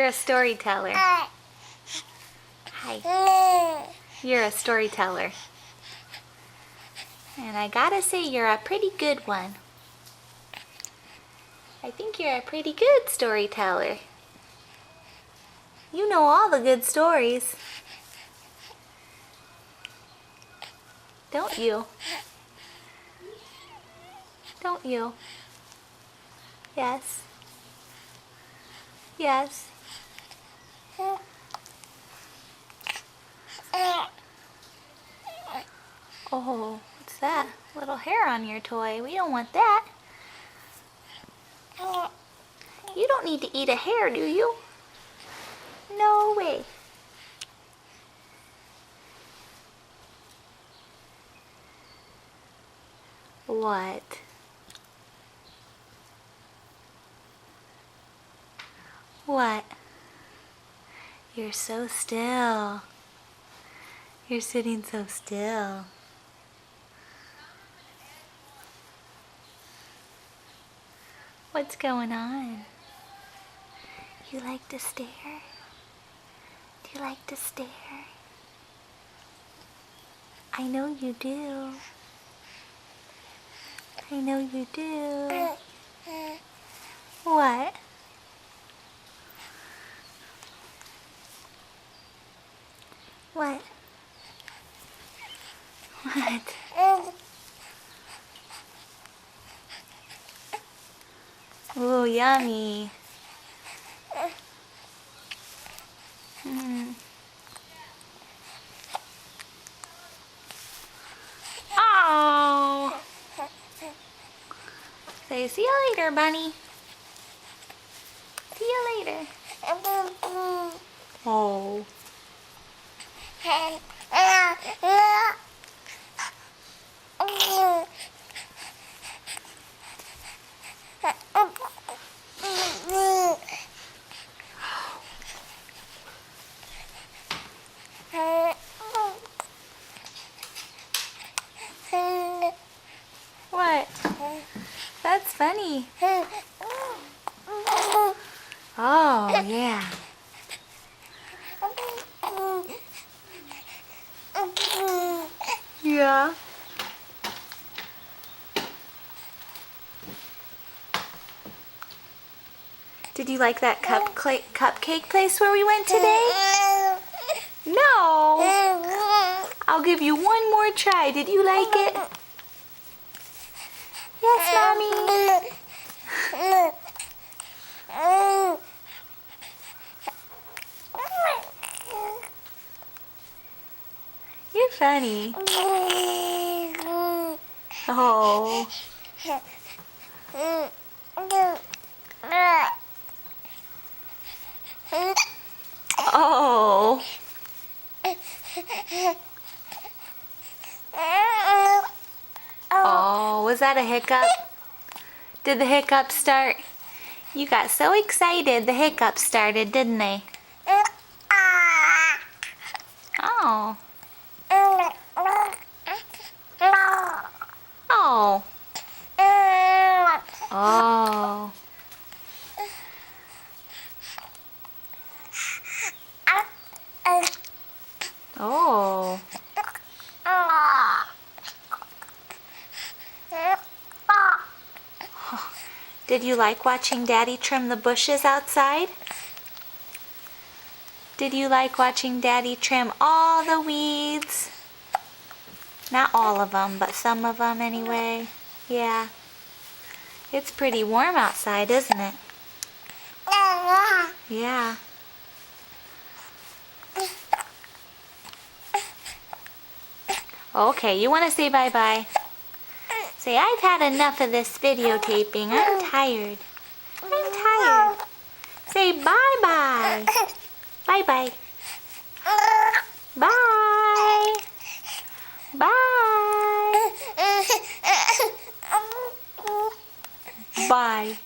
You're a storyteller. Hi. You're a storyteller. And I gotta say, you're a pretty good one. I think you're a pretty good storyteller. You know all the good stories. Don't you? Don't you? Yes. Yes. Oh, what's that? Little hair on your toy. We don't want that. You don't need to eat a hair, do you? No way. What? What? You're so still. You're sitting so still. What's going on? You like to stare? Do you like to stare? I know you do. I know you do. What? What? What? Ooh, yummy. Oh. Say, see you later, bunny. See you later. Oh. What? That's funny. Oh, yeah. Yeah. Did you like that cupcake place where we went today? No. I'll give you one more try. Did you like it? Yes, Mommy. You're funny. Oh. Oh. Oh, was that a hiccup? Did the hiccup start? You got so excited, the hiccups started, didn't they? Oh. Oh. Oh. Oh. Did you like watching Daddy trim the bushes outside? Did you like watching Daddy trim all the weeds? Not all of them, but some of them anyway. Yeah. It's pretty warm outside, isn't it? Yeah. Okay, you want to say bye-bye? Say, I've had enough of this videotaping. I'm tired. I'm tired. Say bye-bye. Bye-bye. Bye. Bye. Bye.